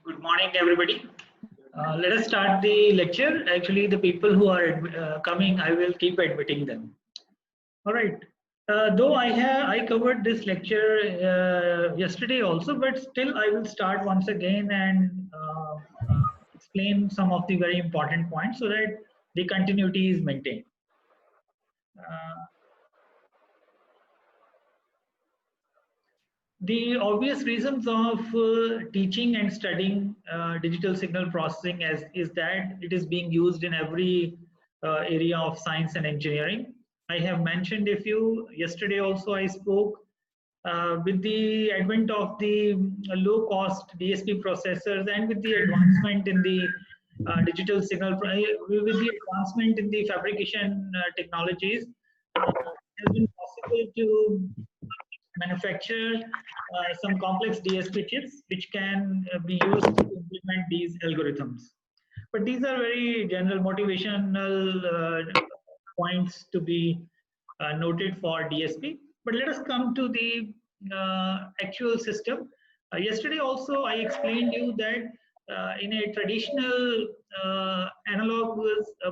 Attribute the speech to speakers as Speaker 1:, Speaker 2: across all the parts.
Speaker 1: Good morning, everybody. Let us start the lecture. Actually, the people who are coming, I will keep admitting them. All right. Though I covered this lecture yesterday also, but still I will start once again and explain some of the very important points so that the continuity is maintained. The obvious reasons of teaching and studying digital signal processing is that it is being used in every area of science and engineering. I have mentioned a few. Yesterday also I spoke with the advent of the low-cost DSP processors and with the advancement in the digital signal, with the advancement in the fabrication technologies, it has been possible to manufacture some complex DSP chips which can be used to implement these algorithms. But these are very general motivational points to be noted for DSP. But let us come to the actual system. Yesterday also I explained you that in a traditional analog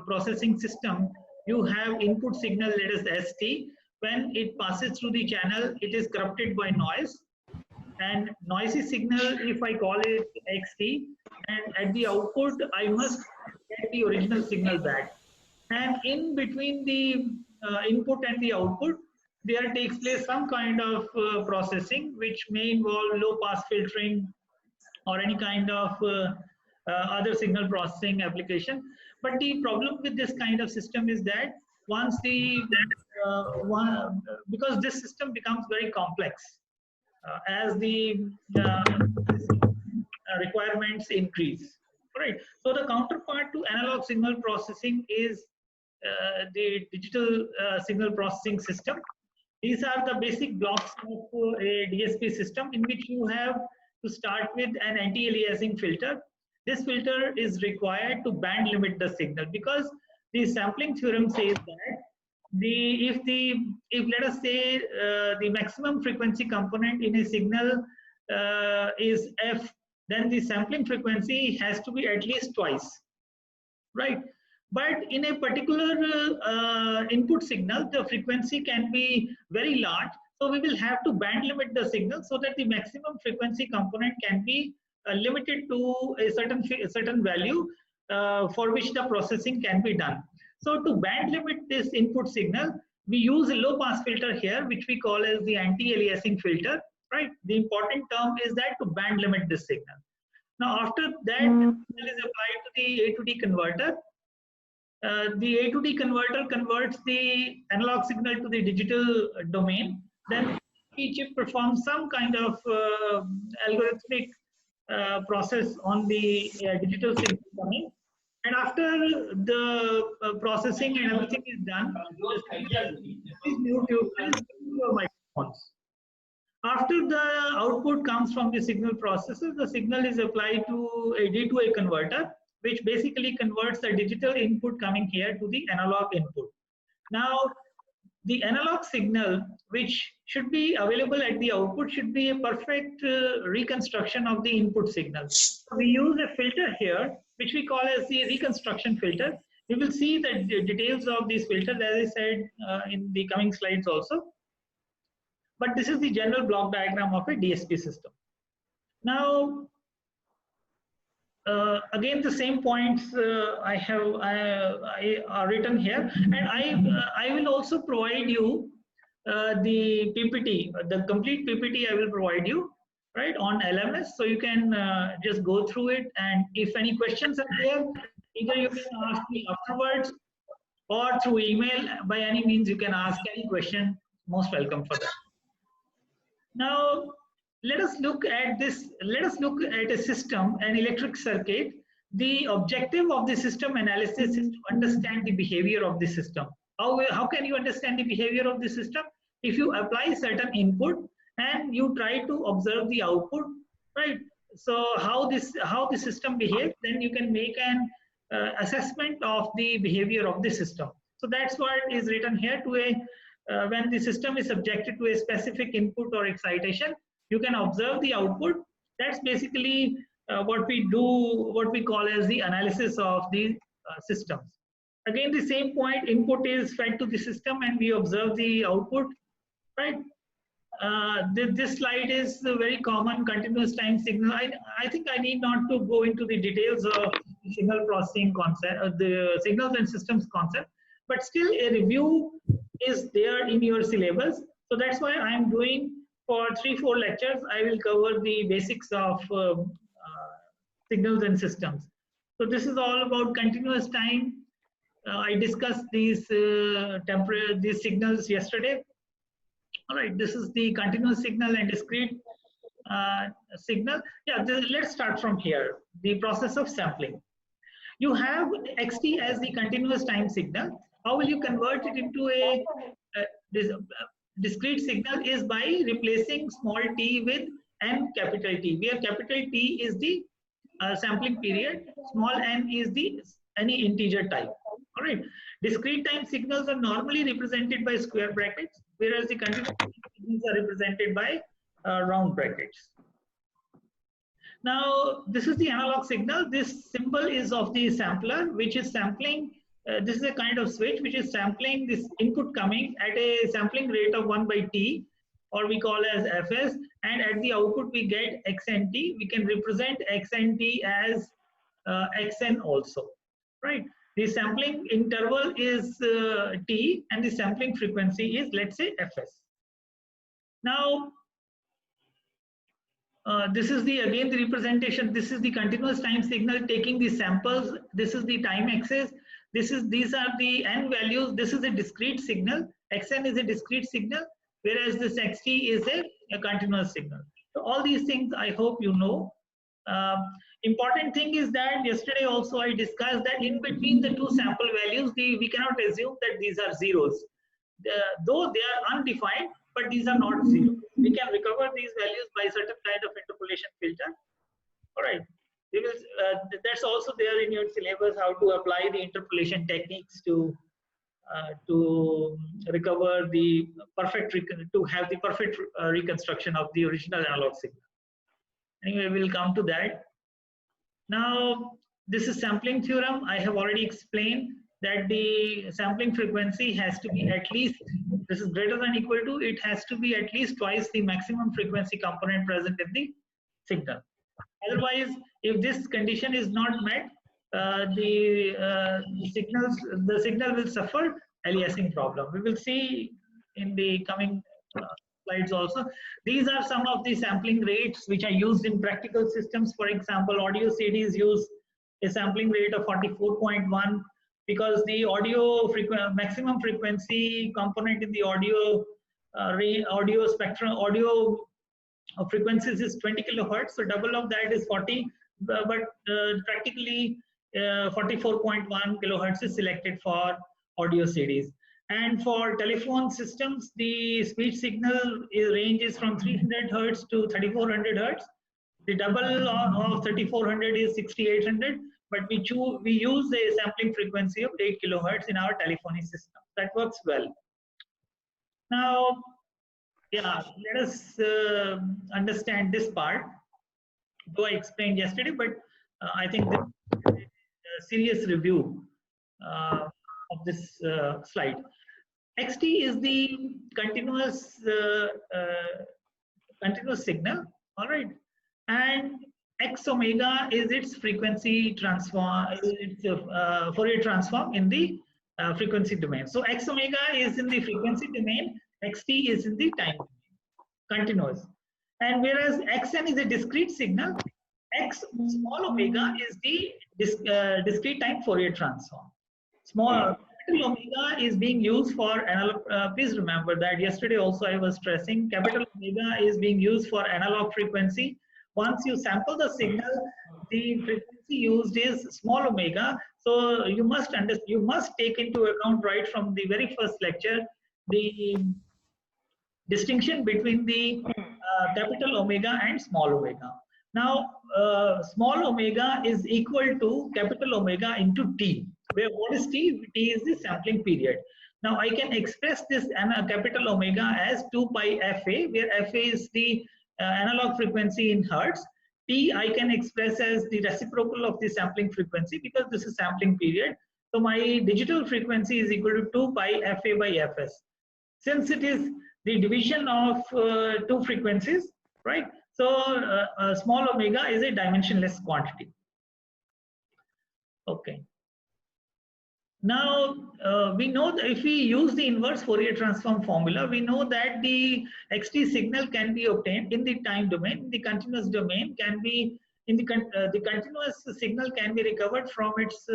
Speaker 1: processing system, you have input signal, let us ST. When it passes through the channel, it is corrupted by noise. And noisy signal, if I call it XT, and at the output, I must get the original signal back. And in between the input and the output, there takes place some kind of processing, which may involve low pass filtering or any kind of other signal processing application. But the problem with this kind of system is that once the because this system becomes very complex as the requirements increase. Right. So the counterpart to analog signal processing is the digital signal processing system. These are the basic blocks of a DSP system in which you have to start with an anti-aliasing filter. This filter is required to band limit the signal because the sampling theorem says that if let us say the maximum frequency component in a signal is f, then the sampling frequency has to be at least twice, right? But in a particular input signal, the frequency can be very large, so we will have to band limit the signal so that the maximum frequency component can be limited to a certain value for which the processing can be done. So to band limit this input signal, we use a low pass filter here, which we call as the anti-aliasing filter, right? The important term is that to band limit this signal. Now after that, signal is applied to the A to D converter. The A to D converter converts the analog signal to the digital domain. Then each chip performs some kind of algorithmic process on the digital signal domain. And after the processing and everything is done, please mute your microphones. After the output comes from the signal processor, the signal is applied to a D2A converter, which basically converts the digital input coming here to the analog input. Now, the analog signal, which should be available at the output, should be a perfect reconstruction of the input signal. So we use a filter here, which we call as the reconstruction filter. We will see the details of these filters, as I said, in the coming slides also. But this is the general block diagram of a DSP system. Now, again, the same points I are written here, and I will also provide you the PPT, the complete PPT I will provide you, right, on LMS, so you can just go through it, and if any questions are there, either you can ask me afterwards or through email. By any means you can ask any question, most welcome for that. Now let us look at this. Let us look at a system, an electric circuit. The objective of the system analysis is to understand the behavior of the system. How can you understand the behavior of the system? If you apply certain input and you try to observe the output, right? So how the system behaves, then you can make an assessment of the behavior of the system. So that's what is written here to a when the system is subjected to a specific input or excitation, you can observe the output. That's basically what we call as the analysis of the systems. Again, the same point, input is fed to the system and we observe the output, right? This slide is a very common continuous time signal. I think I need not to go into the details of signal processing concept, the signals and systems concept, but still a review is there in your syllabus. So that's why I'm doing for 3-4 lectures, I will cover the basics of signals and systems. So this is all about continuous time. I discussed these these signals yesterday. All right, this is the continuous signal and discrete signal. Yeah, let's start from here. The process of sampling. You have xt as the continuous time signal. How will you convert it into a discrete signal? Is by replacing small t with n capital T, where capital T is the sampling period, small n is the any integer type. All right. Discrete time signals are normally represented by square brackets, whereas the continuous signals are represented by round brackets. Now, this is the analog signal. This symbol is of the sampler, which is sampling. This is a kind of switch which is sampling this input coming at a sampling rate of 1 by t, or we call as fs, and at the output we get xnt. We can represent xnt as xn also, right? The sampling interval is t and the sampling frequency is, let's say, fs. Now, this is again the representation. This is the continuous time signal taking the samples. This is the time axis. These are the n values. This is a discrete signal. Xn is a discrete signal, whereas this xt is a continuous signal. So all these things I hope you know. Important thing is that yesterday also I discussed that in between the two sample values, we cannot assume that these are zeros. Though they are undefined, but these are not zeros. We can recover these values by certain kind of interpolation filter. All right. That's also there in your syllabus, how to apply the interpolation techniques to recover the perfect, to have the perfect reconstruction of the original analog signal. Anyway, we'll come to that. Now, this is sampling theorem. I have already explained that the sampling frequency has to be at least, this is greater than equal to, it has to be at least twice the maximum frequency component present in the signal. Otherwise, if this condition is not met, the signal will suffer aliasing problem. We will see in the coming slides also. These are some of the sampling rates which are used in practical systems. For example, audio CDs use a sampling rate of 44.1 because the maximum frequency component in the audio spectrum, audio frequencies is 20 kilohertz. So double of that is 40, but practically 44.1 kilohertz is selected for audio CDs. And for telephone systems, the speech signal range is from 300 hertz to 3400 hertz. The double of 3400 is 6800, but we use a sampling frequency of 8 kilohertz in our telephony system. That works well. Now, yeah, let us understand this part. Though I explained yesterday, but I think this is a serious review of this slide. Xt is the continuous signal, all right, and x omega is its frequency transform, its Fourier transform in the frequency domain. So x omega is in the frequency domain, xt is in the time domain, continuous. And whereas xn is a discrete signal, x small omega is the discrete time Fourier transform. Capital omega is being used for analog. Please remember that yesterday also I was stressing capital omega is being used for analog frequency. Once you sample the signal, the frequency used is small omega. So you must take into account right from the very first lecture the distinction between the capital omega and small omega. Now, small omega is equal to capital omega into t. Where what is t? T is the sampling period. Now I can express this capital omega as 2 pi fa, where fa is the analog frequency in hertz, T I can express as the reciprocal of the sampling frequency because this is sampling period. So my digital frequency is equal to 2 pi Fa by Fs. Since it is the division of two frequencies, right? So small omega is a dimensionless quantity. Okay. Now we know that if we use the inverse Fourier transform formula, we know that the xt signal can be obtained in the time domain. The continuous domain can be in the continuous signal can be recovered from its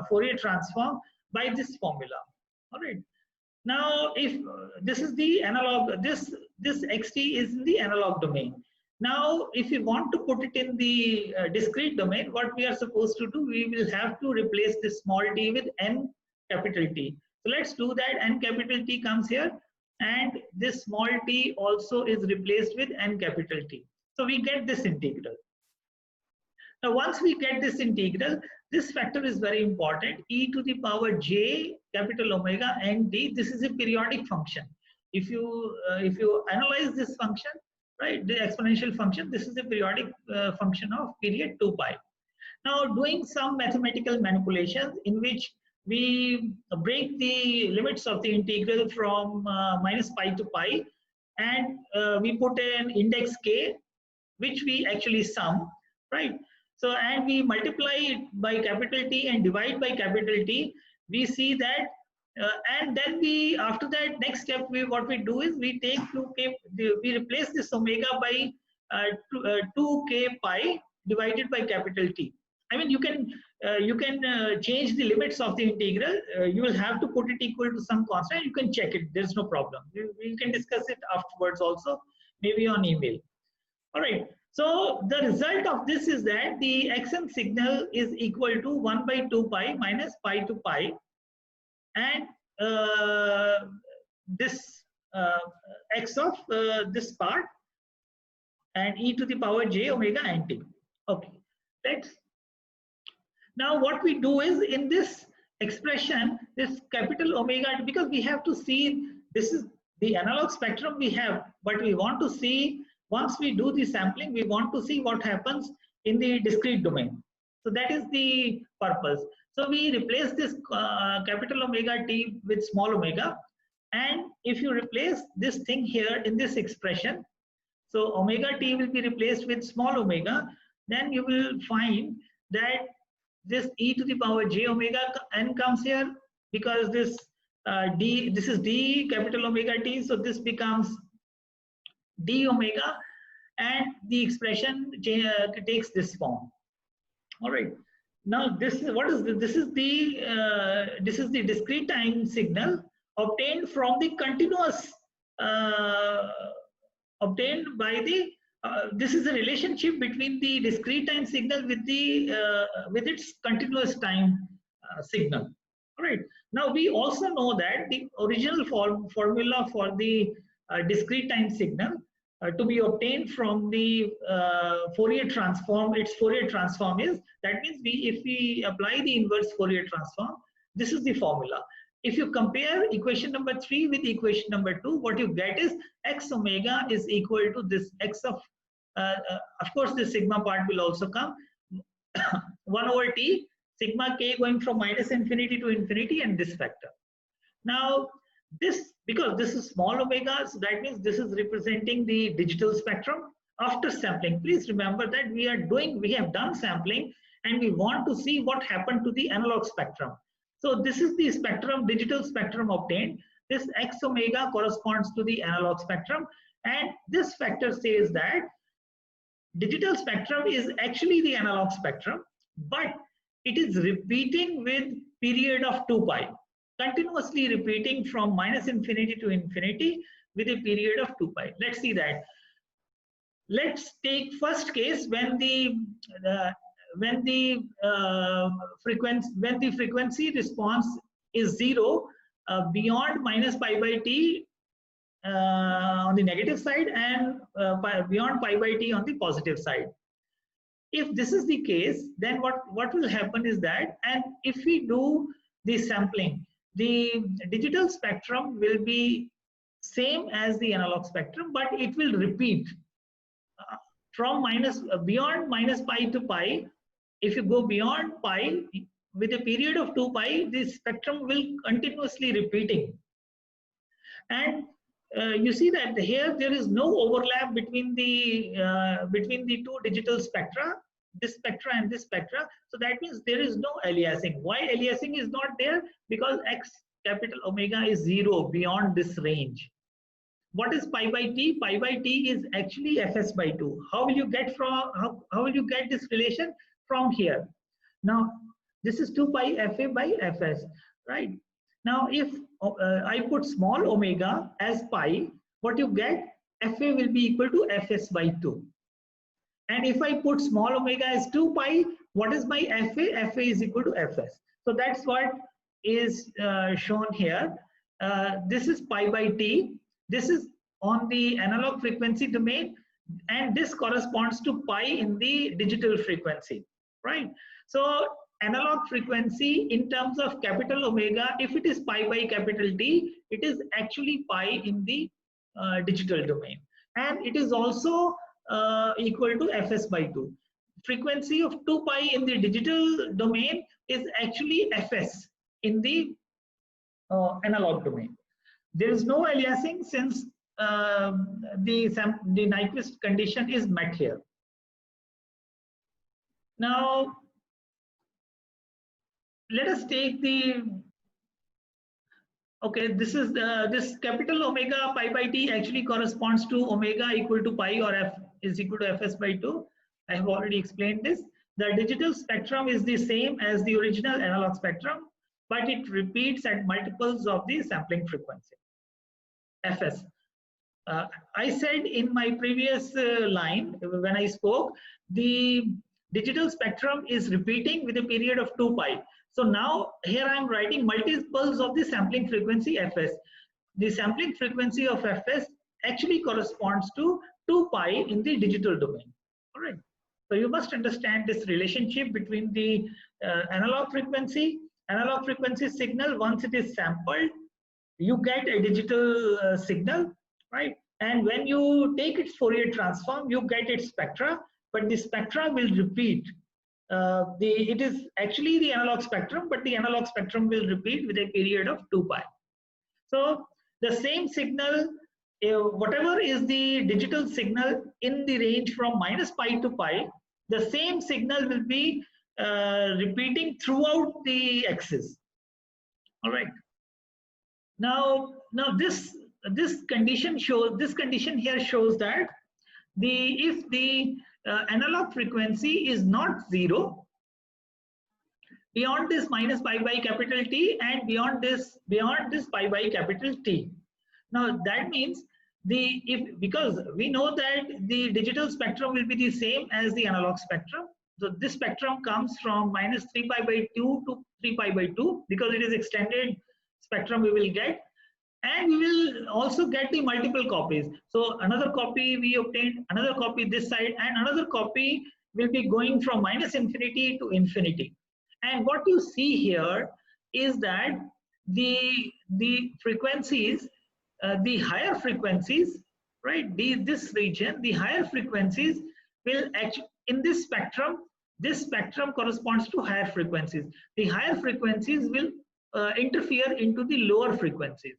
Speaker 1: Fourier transform by this formula. All right. Now, if this is the analog, this xt is in the analog domain. Now, if we want to put it in the discrete domain, what we are supposed to do, we will have to replace this small t with n capital T. So let's do that. N capital T comes here, and this small t also is replaced with n capital T. So we get this integral. Now, once we get this integral, this factor is very important. E to the power j capital omega n t. This is a periodic function. If you analyze this function, right, the exponential function, this is a periodic function of period 2 pi. Now, doing some mathematical manipulations in which we break the limits of the integral from minus pi to pi, and we put an index k, which we actually sum, right? So, and we multiply it by capital T and divide by capital T, we see that, and then we, after that, next step, what we do is we take 2k, we replace this omega by 2k pi divided by capital T. I mean, you can change the limits of the integral. You will have to put it equal to some constant. You can check it. There's no problem. We can discuss it afterwards also, maybe on email. All right. So the result of this is that the xn signal is equal to 1 by 2 pi minus pi to pi, and this x of this part, and e to the power j omega n t. Okay. Let's. Now what we do is, in this expression, this capital omega, because we have to see, this is the analog spectrum we have, but we want to see, once we do the sampling, we want to see what happens in the discrete domain. So that is the purpose. So we replace this capital omega t with small omega, and if you replace this thing here in this expression, so omega t will be replaced with small omega, then you will find that this e to the power j omega n comes here, because this this is d capital omega t, so this becomes d omega, and the expression takes this form. All right. Now this is what is this? This is the discrete time signal obtained from the continuous obtained by the this is a relationship between the discrete time signal with the with its continuous time signal. All right. Now we also know that the original formula for the discrete time signal to be obtained from the Fourier transform, its Fourier transform is, that means if we apply the inverse Fourier transform, this is the formula. If you compare equation number 3 with equation number 2, what you get is x omega is equal to this x of course the sigma part will also come 1 over t sigma k going from minus infinity to infinity, and this factor. Now this, because this is small omega, so that means this is representing the digital spectrum after sampling. Please remember that we have done sampling, and we want to see what happened to the analog spectrum. So this is the spectrum, digital spectrum obtained. This x omega corresponds to the analog spectrum, and this factor says that digital spectrum is actually the analog spectrum, but it is repeating with period of 2 pi. Continuously repeating from minus infinity to infinity with a period of 2 pi. Let's see that. Let's take first case when the frequency response is 0 beyond minus pi by t on the negative side, and beyond pi by t on the positive side. If this is the case, then what will happen is that, and if we do the sampling, the digital spectrum will be same as the analog spectrum, but it will repeat from beyond minus pi to pi, if you go beyond pi with a period of 2 pi, the spectrum will continuously repeating. And you see that here there is no overlap between the two digital spectra, this spectra and this spectra. So that means there is no aliasing. Why aliasing is not there? Because x capital omega is 0 beyond this range. What is pi by t? Pi by t is actually fs by 2. How will you get how will you get this relation from here? Now this is 2 pi fa by fs, right? Now if I put small omega as pi, what you get, fa will be equal to fs by 2. And if I put small omega as 2 pi, what is my fa? Fa is equal to fs. So that's what is shown here. This is pi by t. This is on the analog frequency domain, and this corresponds to pi in the digital frequency, right? So analog frequency in terms of capital omega, if it is pi by capital T, it is actually pi in the digital domain, and it is also equal to fs by 2. Frequency of 2 pi in the digital domain is actually fs in the analog domain. There is no aliasing since the Nyquist condition is met here. Now let us take the, okay, this is this capital omega pi by t actually corresponds to omega equal to pi, or f is equal to fs by 2. I have already explained this. The digital spectrum is the same as the original analog spectrum, but it repeats at multiples of the sampling frequency, fs. I said in my previous line when I spoke, the digital spectrum is repeating with a period of 2 pi. So now here I am writing multiples of the sampling frequency fs. The sampling frequency of fs actually corresponds to 2 pi in the digital domain. All right. So you must understand this relationship between the analog frequency signal. Once it is sampled, you get a digital signal, right? And when you take its Fourier transform, you get its spectra, but the spectra will repeat. It is actually the analog spectrum, but the analog spectrum will repeat with a period of 2 pi. So the same signal, whatever is the digital signal in the range from minus pi to pi, the same signal will be repeating throughout the axis. All right. Now this condition here shows that if the analog frequency is not 0 beyond this minus pi by capital T and beyond this pi by capital T. Now that means because we know that the digital spectrum will be the same as the analog spectrum. So this spectrum comes from minus 3 pi by 2 to 3 pi by 2 because it is extended spectrum we will get. And we will also get the multiple copies. So another copy we obtained, another copy this side, and another copy will be going from minus infinity to infinity. And what you see here is that the frequencies, the higher frequencies, right? This region, the higher frequencies will actually, in this spectrum corresponds to higher frequencies. The higher frequencies will interfere into the lower frequencies.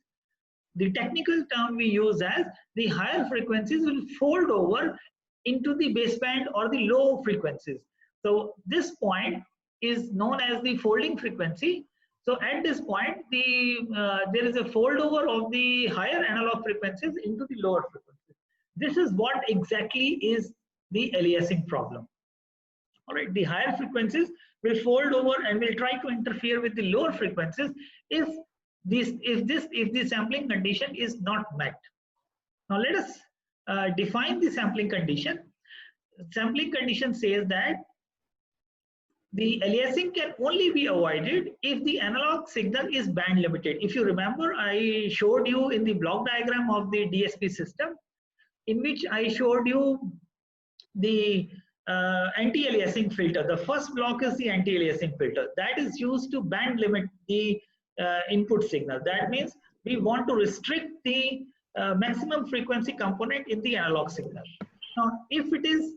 Speaker 1: The technical term we use as the higher frequencies will fold over into the baseband or the low frequencies. So this point is known as the folding frequency. So at this point, there is a fold over of the higher analog frequencies into the lower frequencies. This is what exactly is the aliasing problem. All right, the higher frequencies will fold over and will try to interfere with the lower frequencies if the sampling condition is not met. Now let us define the sampling condition. Sampling condition says that the aliasing can only be avoided if the analog signal is band limited. If you remember, I showed you in the block diagram of the DSP system, in which I showed you the anti-aliasing filter. The first block is the anti-aliasing filter that is used to band limit the input signal. That means we want to restrict the maximum frequency component in the analog signal. Now, if it is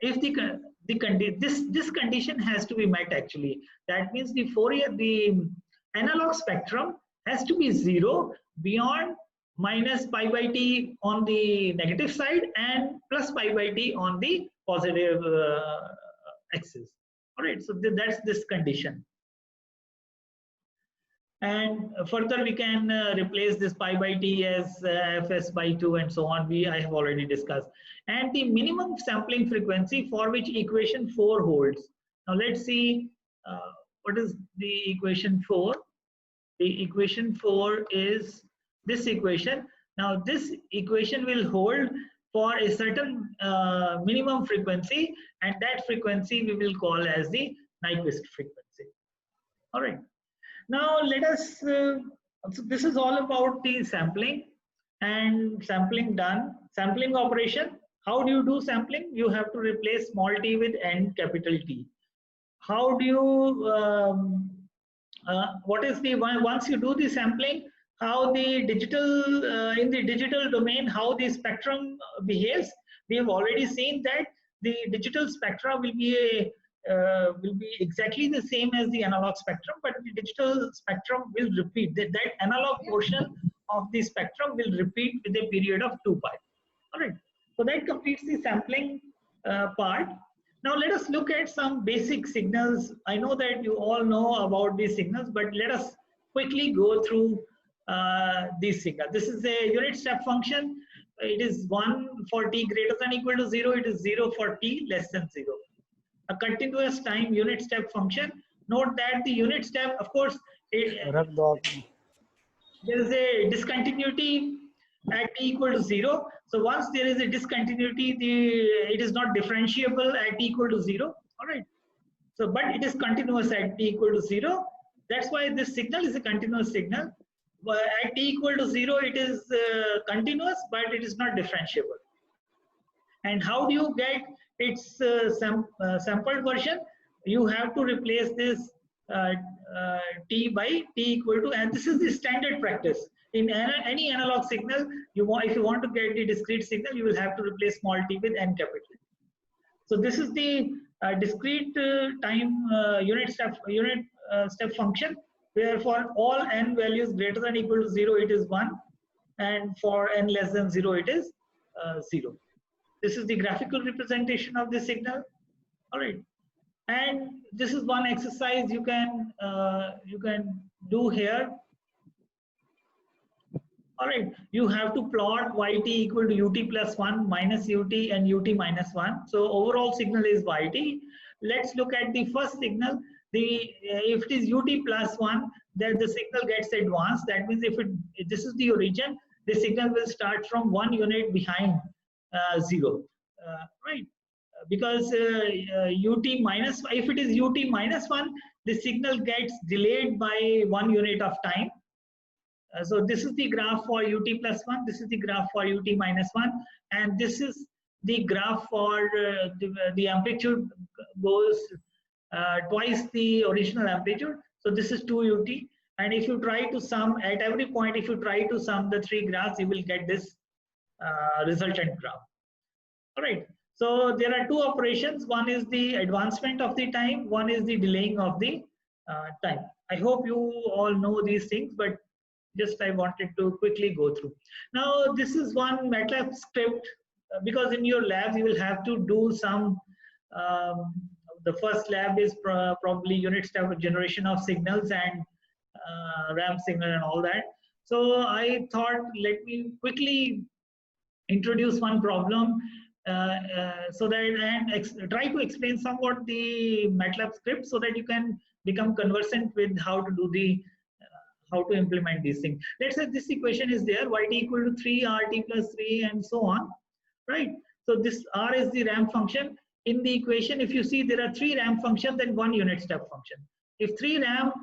Speaker 1: if this condition has to be met actually. That means the analog spectrum has to be 0 beyond minus pi by t on the negative side and plus pi by t on the positive axis. All right, so that's this condition. And further we can replace this pi by t as fs by 2 and so on. I have already discussed. And the minimum sampling frequency for which equation 4 holds. Now let's see what is the equation 4. The equation 4 is this equation. Now this equation will hold for a certain minimum frequency, and that frequency we will call as the Nyquist frequency. All right. Now let us, so this is all about the sampling and sampling done. Sampling operation, how do you do sampling? You have to replace small t with n capital T. How do you, what is the, once you do the sampling, how the digital, in the digital domain, how the spectrum behaves. We have already seen that the digital spectra will be exactly the same as the analog spectrum, but the digital spectrum will repeat. That analog portion of the spectrum will repeat with a period of 2 pi. All right. So that completes the sampling part. Now let us look at some basic signals. I know that you all know about these signals, but let us quickly go through these signals. This is a unit step function. It is 1 for t greater than or equal to 0. It is 0 for t less than 0. A continuous time unit step function. Note that the unit step, of course, there is a discontinuity at t equal to 0. So once there is a discontinuity, it is not differentiable at t equal to 0. All right. So, but it is continuous at t equal to 0. That's why this signal is a continuous signal. At t equal to 0, it is continuous, but it is not differentiable. And how do you get its sampled version? You have to replace this t by t equal to, and this is the standard practice. In any analog signal, if you want to get the discrete signal, you will have to replace small t with n capital. So this is the discrete time unit step function, where for all n values greater than or equal to 0, it is 1, and for n less than 0, it is 0. This is the graphical representation of the signal. All right, and this is one exercise you can do here. All right, you have to plot yt equal to ut plus 1 minus ut and ut minus 1. So overall signal is yt. Let's look at the first signal. If it is ut plus 1, then the signal gets advanced. That means if this is the origin, the signal will start from 1 unit behind 0, right? Because ut minus, if it is ut minus 1, the signal gets delayed by 1 unit of time. So this is the graph for ut plus 1, this is the graph for ut minus 1, and this is the graph for the amplitude goes twice the original amplitude. So this is 2 ut, and if you try to sum at every point, if you try to sum the 3 graphs, you will get this resultant graph. All right. So there are 2 operations. One is the advancement of the time. One is the delaying of the time. I hope you all know these things, but just I wanted to quickly go through. Now this is one Matlab script, because in your labs you will have to do some. The first lab is probably unit step generation of signals and ramp signal and all that. So I thought, let me quickly introduce one problem so that, and try to explain somewhat the Matlab script so that you can become conversant with how to do the how to implement these things. Let's say this equation is there, yt equal to 3 rt plus 3 and so on, right? So this r is the ramp function. In the equation, if you see there are 3 ramp functions and 1 unit step function. If 3 ramp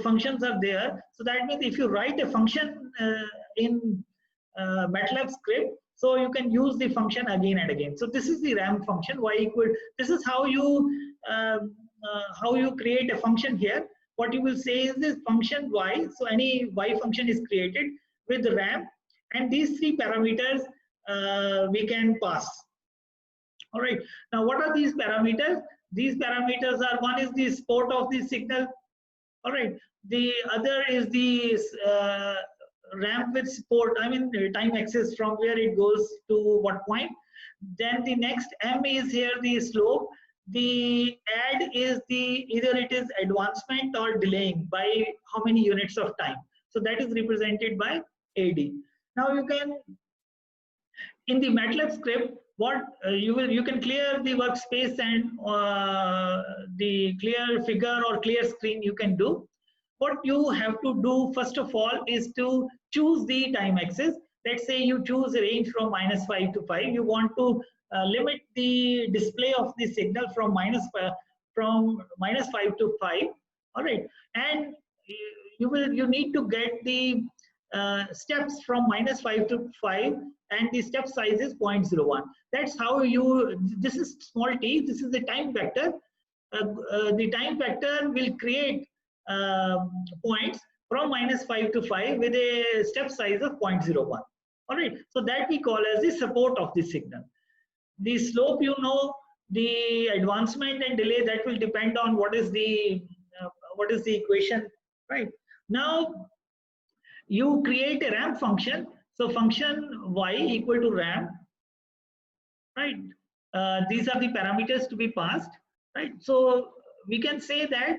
Speaker 1: functions are there, so that means if you write a function in Matlab script, so you can use the function again and again. So this is the ramp function y equal. This is how you create a function here. What you will say is this function y. So any y function is created with the ramp, and these 3 parameters we can pass. All right. Now, what are these parameters? These parameters are, one is the support of the signal. All right. The other is the ramp with support, I mean time axis from where it goes to what point. Then the next M is here the slope. The add is the, either it is advancement or delaying by how many units of time. So that is represented by AD. Now you can, in the Matlab script, what you can clear the workspace and the clear figure or clear screen you can do. What you have to do first of all is to choose the time axis. Let's say you choose a range from -5 to 5. You want to limit the display of the signal from -5 to 5. All right, and you need to get the steps from -5 to 5, and the step size is 0.01. That's how you. This is small t. This is the time vector. The time vector will create points from -5 to 5 with a step size of 0.01. All right, so that we call as the support of the signal. The slope, you know, the advancement and delay, that will depend on what is the equation, right? Now you create a ramp function. So function y equal to ramp, right? These are the parameters to be passed, right? So we can say that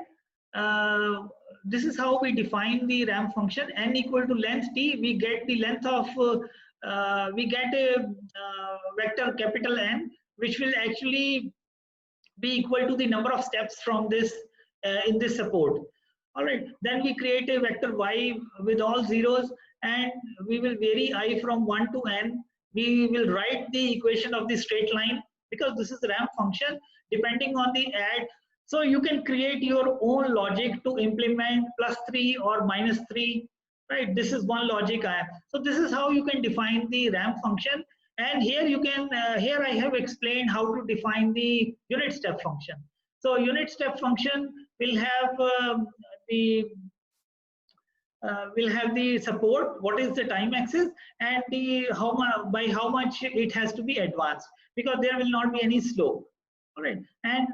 Speaker 1: this is how we define the ramp function. N equal to length t, we get the length of we get a vector capital N, which will actually be equal to the number of steps from this in this support. All right, then we create a vector y with all zeros, and we will vary I from 1 to n. We will write the equation of the straight line, because this is the ramp function, depending on the add. So you can create your own logic to implement +3 or -3, right? This is one logic I have. So this is how you can define the ramp function. And here you can, here I have explained how to define the unit step function. So unit step function will have the support, what is the time axis, and the by how much it has to be advanced, because there will not be any slope. All right, and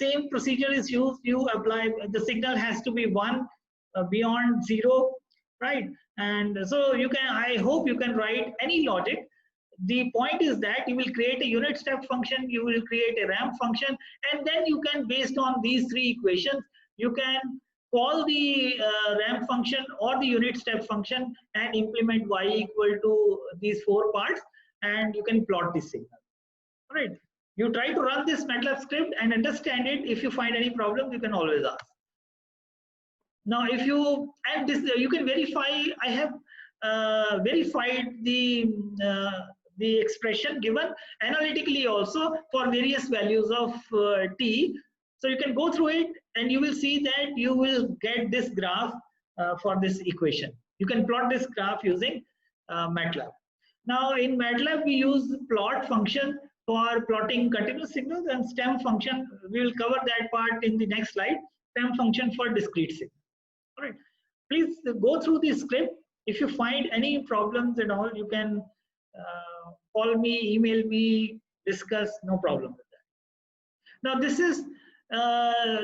Speaker 1: same procedure is used. You apply, the signal has to be 1 beyond 0, right? And so you can, I hope you can write any logic. The point is that you will create a unit step function, you will create a ramp function, and then you can, based on these 3 equations, you can call the ramp function or the unit step function and implement y equal to these 4 parts, and you can plot the signal. All right, you try to run this Matlab script and understand it. If you find any problem, you can always ask. Now if you, and this you can verify, I have verified the expression given analytically also for various values of t. So you can go through it and you will see that you will get this graph for this equation. You can plot this graph using Matlab. Now in Matlab we use plot function for plotting continuous signals, and stem function, we will cover that part in the next slide, stem function for discrete signals. All right, please go through the script. If you find any problems at all, you can call me, email me, discuss, no problem with that. Now this is,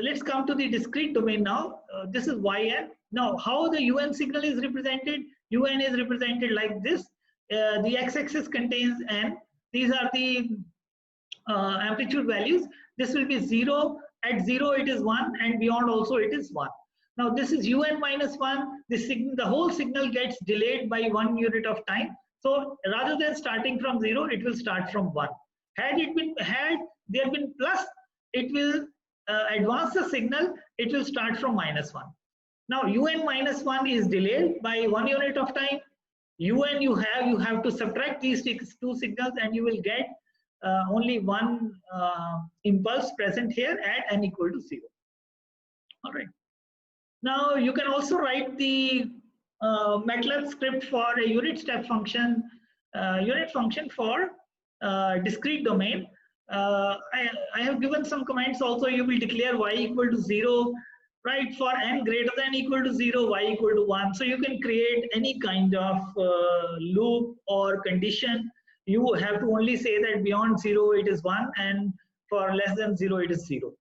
Speaker 1: let's come to the discrete domain now. This is yn. Now how the un signal is represented? Un is represented like this. The x-axis contains n. These are the amplitude values. This will be 0. At 0 it is 1, and beyond also it is 1. Now this is un minus 1. The whole signal gets delayed by 1 unit of time. So rather than starting from 0, it will start from 1. Had there been plus, it will advance the signal. It will start from -1. Now un minus 1 is delayed by 1 unit of time. Un you have to subtract these 2 signals, and you will get only one impulse present here at n equal to 0. All right. Now you can also write the Matlab script for a unit step function, for discrete domain. I have given some comments also. You will declare y equal to 0, right? For n greater than equal to 0, y equal to 1. So you can create any kind of loop or condition You have to only say that beyond 0 it is 1 and for less than 0 it is 0.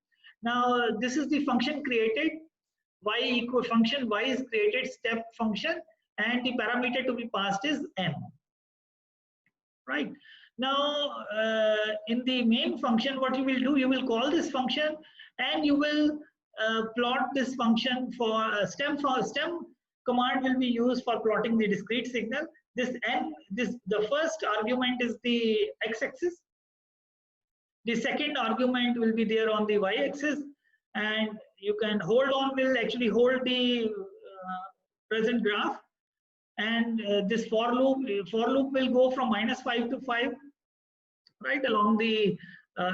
Speaker 1: Now this is the function created. Y equal function y is created, step function, and the parameter to be passed is n. Right. Now in the main function, what you will do, you will call this function and you will plot this function for stem command will be used for plotting the discrete signal. This n, the first argument is the x-axis. The second argument will be there on the y-axis, and you can hold on will actually hold the present graph. And this for loop will go from -5 to 5, right, along the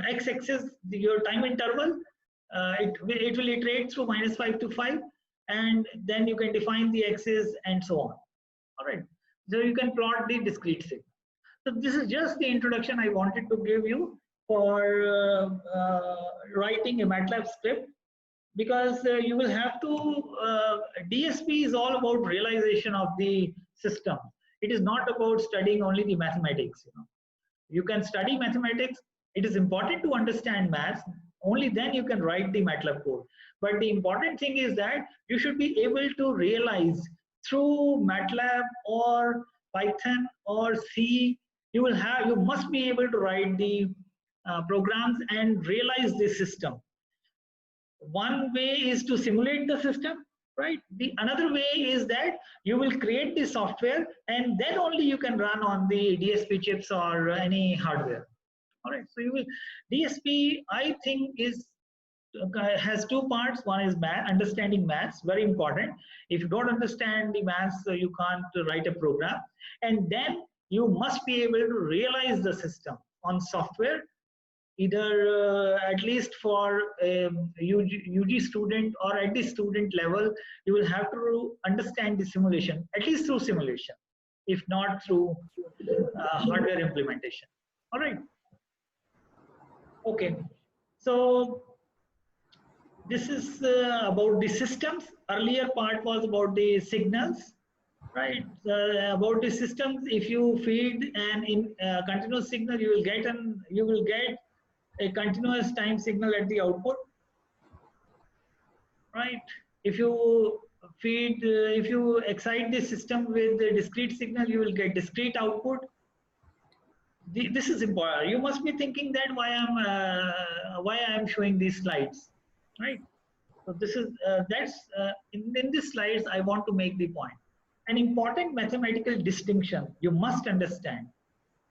Speaker 1: x-axis, your time interval. It will iterate through -5 to 5, and then you can define the axis and so on. All right, so you can plot the discrete signal. So this is just the introduction I wanted to give you for writing a Matlab script, because you will have to, DSP is all about realization of the system. It is not about studying only the mathematics. You can study mathematics. It is important to understand maths. Only then you can write the Matlab code. But the important thing is that you should be able to realize through Matlab or Python or C. You must be able to write the programs and realize the system. One way is to simulate the system, right? The another way is that you will create the software and then only you can run on the DSP chips or any hardware. All right, so you will, DSP I think has two parts. One is understanding maths, very important. If you don't understand the maths, you can't write a program. And then you must be able to realize the system on software, either at least for a UG student or at the student level. You will have to understand the simulation, at least through simulation, if not through hardware implementation. All right. Okay. So this is about the systems. Earlier part was about the signals, right? About the systems, if you feed an continuous signal, you will get a continuous time signal at the output, right? If you feed, if you excite the system with the discrete signal, you will get discrete output. This is important. You must be thinking that why I am showing these slides, right? So this is in these slides I want to make the point. An important mathematical distinction you must understand.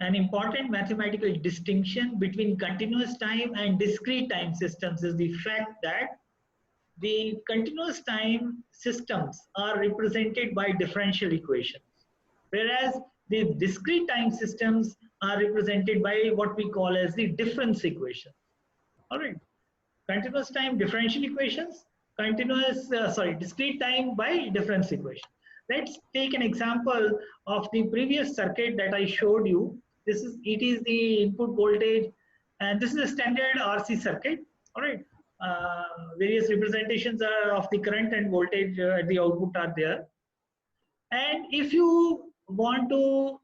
Speaker 1: An important mathematical distinction between continuous time and discrete time systems is the fact that the continuous time systems are represented by differential equations, whereas the discrete time systems are represented by what we call as the difference equation. All right, continuous time differential equations, discrete time by difference equation. Let's take an example of the previous circuit that I showed you. It is the input voltage, and this is a standard RC circuit. All right, various representations of the current and voltage at the output are there. And if you want to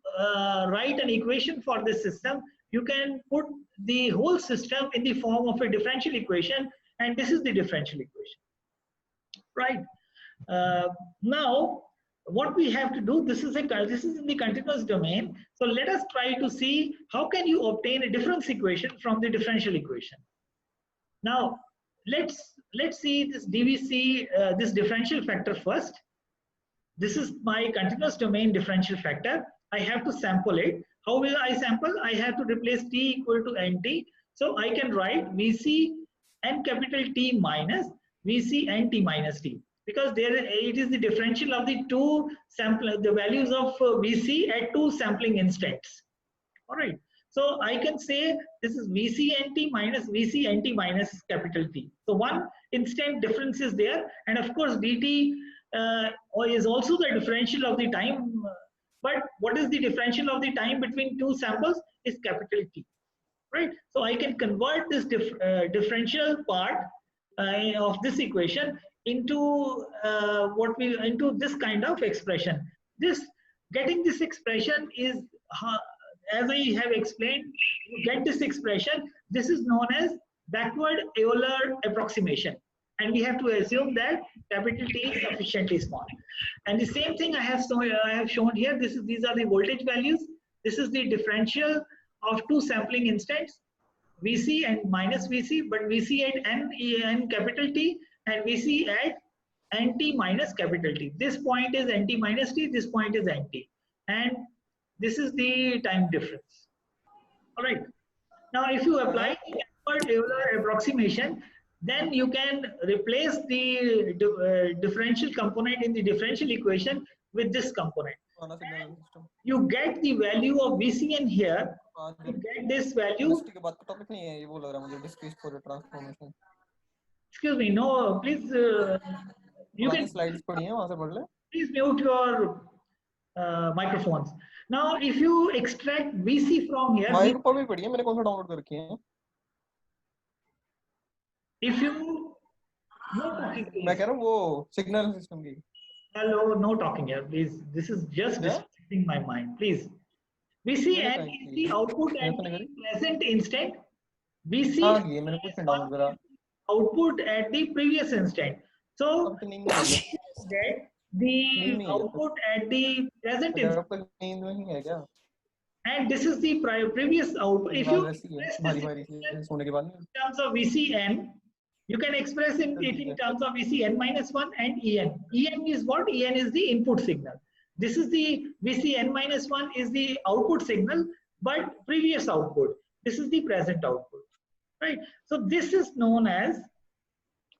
Speaker 1: write an equation for this system, you can put the whole system in the form of a differential equation, and this is the differential equation, right? Now what we have to do, this is in the continuous domain. So let us try to see how can you obtain a difference equation from the differential equation. Now let's see this DVC, this differential factor first. This is my continuous domain differential factor. I have to sample it. How will I sample? I have to replace t equal to nt. So I can write Vc n capital T minus Vc nt minus t, because it is the differential of the the values of Vc at two sampling instants. All right. So I can say this is Vc nt minus Vc nt minus capital T. So one instant difference is there, and of course dt is also the differential of the time. But what is the differential of the time between two samples? Is capital T, right? So I can convert this differential part of this equation into into this kind of expression. Getting this expression is as I have explained, you get this expression. This is known as backward Euler approximation. And we have to assume that capital T is sufficiently small. And the same thing I have shown here. These are the voltage values. This is the differential of two sampling instants, VC and minus VC, but VC at n capital T and VC at NT minus capital T. This point is NT minus T, this point is NT. And this is the time difference. All right. Now, if you apply the backward Euler approximation, then you can replace the differential component in the differential equation with this component. And you get the value of VCN here. You get this value. Excuse me, no, please. You can please mute your microphones. Now, if you extract VC from here, if you
Speaker 2: signal system.
Speaker 1: Hello, no talking here, please. This is just distracting my mind, please. VCN is the output at the present instant. VC output at the previous instant. So that the output at the present instant. And this is the previous output. If you express this in terms of VCN, you can express it in terms of VCN minus 1 and EN. EN is what? EN is the input signal. This is the VCN minus 1 is the output signal, but previous output. This is the present output, right? So this is known as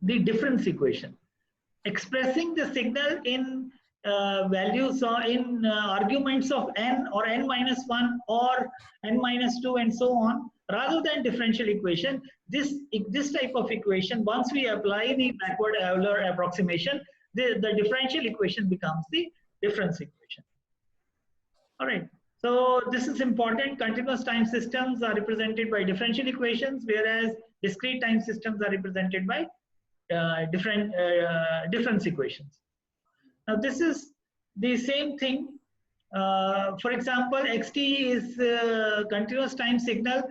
Speaker 1: the difference equation. Expressing the signal in values or in arguments of n or n minus 1 or n minus 2 and so on, rather than differential equation, this type of equation, once we apply the backward Euler approximation, the differential equation becomes the difference equation. All right. So this is important. Continuous time systems are represented by differential equations, whereas discrete time systems are represented by difference equations. Now this is the same thing. For example, xt is continuous time signal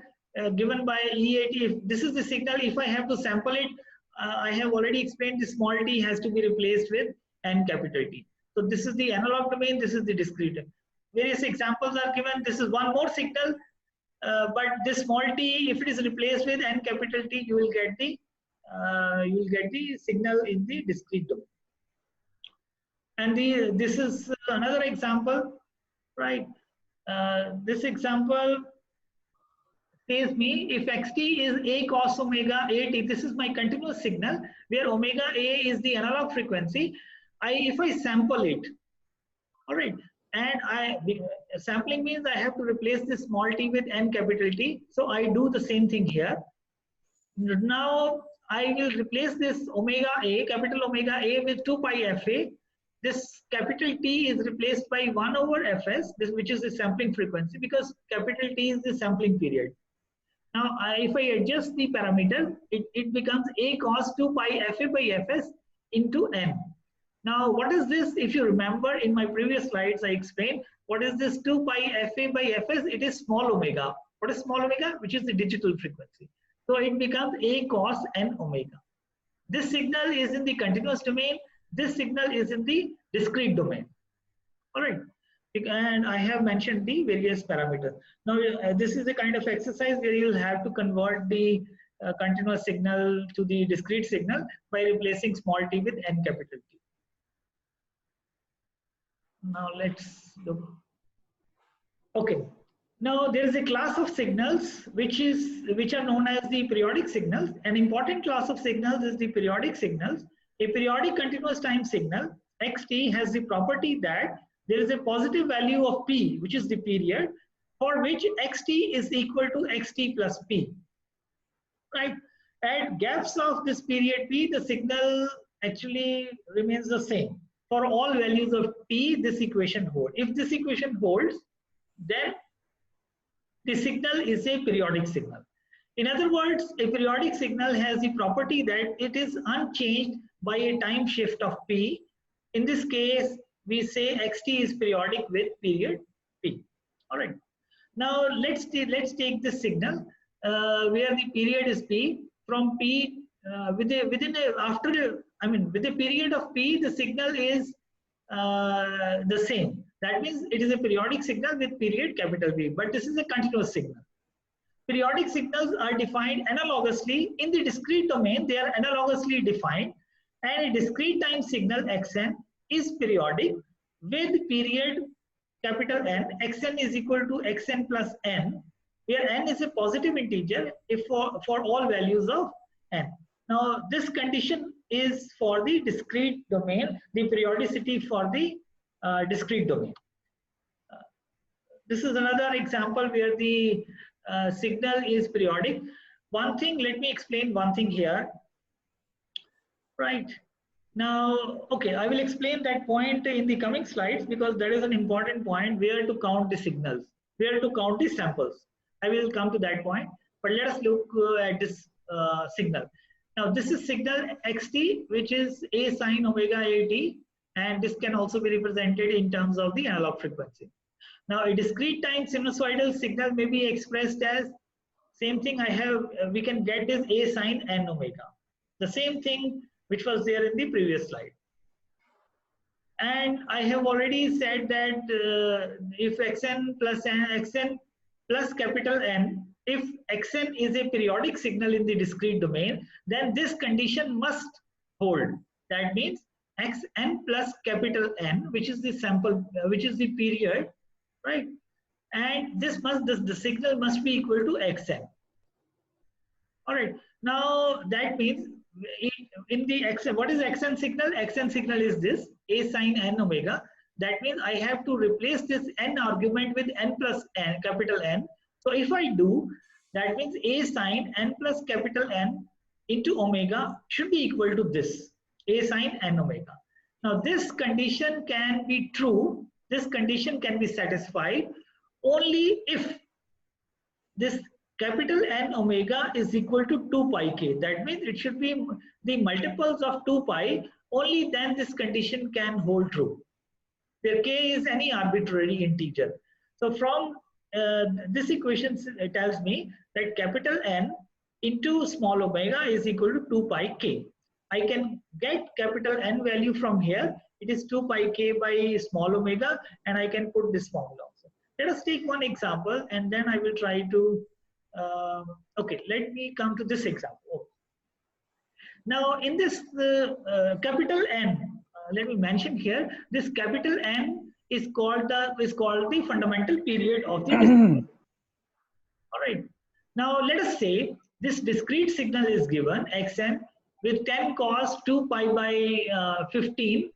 Speaker 1: given by EAT. This is the signal. If I have to sample it, I have already explained the small t has to be replaced with n capital T. So this is the analog domain. This is the discrete. Various examples are given. This is one more signal, but this small t, if it is replaced with n capital T, you will get the signal in the discrete domain. And this is another example, right? This example says me if xt is a cos omega a t, this is my continuous signal where omega a is the analog frequency. If I sample it, all right, and sampling means I have to replace this small t with n capital T. So I do the same thing here. Now I will replace this omega a, capital omega a, with 2 pi fa. This capital T is replaced by 1 over fs, which is the sampling frequency, because capital T is the sampling period. Now, if I adjust the parameter, it becomes a cos 2 pi fa by fs into n. Now, what is this? If you remember in my previous slides, I explained what is this 2 pi fa by fs? It is small omega. What is small omega? Which is the digital frequency. So it becomes a cos n omega. This signal is in the continuous domain. This signal is in the discrete domain. All right. And I have mentioned the various parameters. Now, this is the kind of exercise where you'll have to convert the continuous signal to the discrete signal by replacing small t with n capital T. Now, let's look. Okay. Now, there is a class of signals which are known as the periodic signals. An important class of signals is the periodic signals. A periodic continuous time signal, xt, has the property that there is a positive value of p, which is the period, for which xt is equal to xt plus p. Right? At gaps of this period p, the signal actually remains the same. For all values of p, this equation holds. If this equation holds, then the signal is a periodic signal. In other words, a periodic signal has the property that it is unchanged by a time shift of p. In this case, we say xt is periodic with period p. All right. Now let's take this signal where the period is p. From p with a period of p, the signal is the same. That means it is a periodic signal with period capital P, but this is a continuous signal. Periodic signals are defined analogously in the discrete domain. They are analogously defined, and a discrete time signal xn is periodic with period capital N. Xn is equal to xn plus n, where n is a positive integer if for all values of n. Now this condition is for the discrete domain, the periodicity for the discrete domain. This is another example where the signal is periodic. One thing, let me explain one thing here. Right. Now, okay, I will explain that point in the coming slides because that is an important point where to count the signals, where to count the samples. I will come to that point, but let us look at this signal. Now, this is signal xt, which is a sine omega a t, and this can also be represented in terms of the analog frequency. Now, a discrete time sinusoidal signal may be expressed as same thing. We can get this a sine n omega, the same thing which was there in the previous slide. And I have already said that if xn plus capital N, if xn is a periodic signal in the discrete domain, then this condition must hold. That means xn plus capital N, which is the sample, which is the period, right? And the signal must be equal to xn. All right. Now that means in the xn, what is xn signal? Xn signal is this a sine n omega. That means I have to replace this n argument with n plus n, capital N. So if I do, that means a sine n plus capital N into omega should be equal to this a sine n omega. Now this condition can be true. This condition can be satisfied only if this capital N omega is equal to 2 pi k. That means it should be the multiples of 2 pi. Only then this condition can hold true, where k is any arbitrary integer. So from this equation tells me that capital N into small omega is equal to 2 pi k. I can get capital N value from here. It is 2 pi k by small omega, and I can put this formula also. Let us take one example, and then I will try to okay, let me come to this example. Okay. Now in this capital N, let me mention here, this capital N is called the fundamental period of the discrete. All right. Now let us say this discrete signal is given xn with 10 cos 2 pi by 15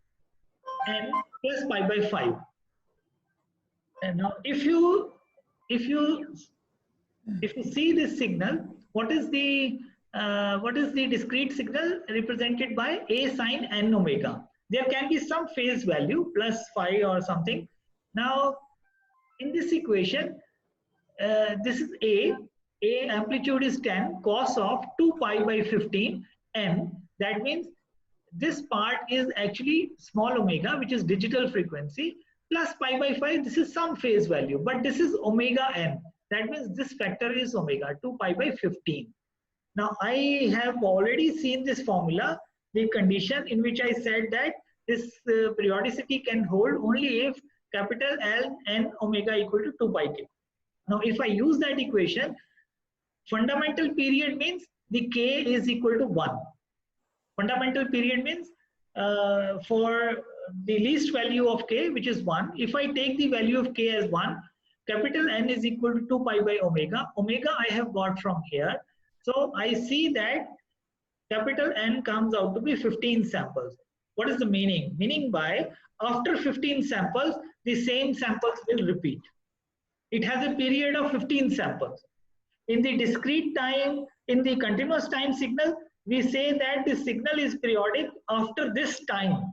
Speaker 1: n plus pi by 5. And now if you see this signal, what is the discrete signal represented by a sine n omega? There can be some phase value plus phi or something. Now in this equation, this is a amplitude is 10 cos of 2 pi by 15 n. That means this part is actually small omega, which is digital frequency, plus pi by 5. This is some phase value, but this is omega n. That means this factor is omega 2 pi by 15. Now I have already seen this formula, the condition in which I said that this periodicity can hold only if capital L n omega equal to 2 pi k. Now if I use that equation, fundamental period means the k is equal to 1. Fundamental period means for the least value of k, which is 1, if I take the value of k as 1, capital N is equal to 2 pi by omega. Omega I have got from here. So I see that capital N comes out to be 15 samples. What is the meaning? Meaning by after 15 samples, the same samples will repeat. It has a period of 15 samples. In the discrete time, in the continuous time signal, we say that the signal is periodic after this time.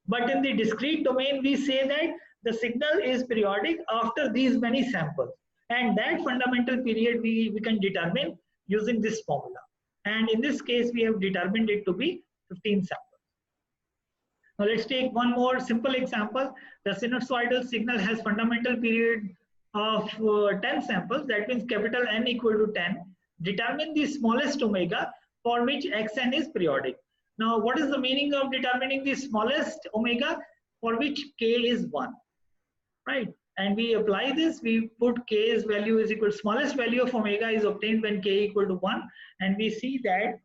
Speaker 1: But in the discrete domain, we say that the signal is periodic after these many samples. And that fundamental period we can determine using this formula. And in this case, we have determined it to be 15 samples. Now let's take one more simple example. The sinusoidal signal has fundamental period of 10 samples, that means capital N equal to 10, determine the smallest omega for which xn is periodic. Now, what is the meaning of determining the smallest omega for which k is 1, right? And we apply this, we put k's value is equal to smallest value of omega is obtained when k equal to 1, and we see that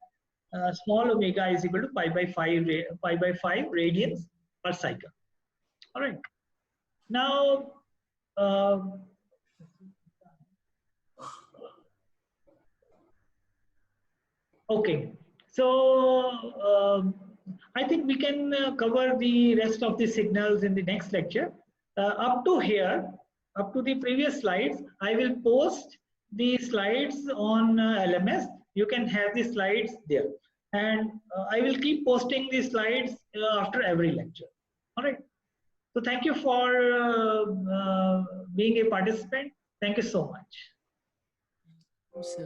Speaker 1: small omega is equal to pi by 5 radians per cycle. All right. Now, okay. So I think we can cover the rest of the signals in the next lecture. Up to here, up to the previous slides, I will post the slides on LMS. You can have the slides there. And I will keep posting the slides after every lecture. All right. So thank you for being a participant. Thank you so much.
Speaker 2: So,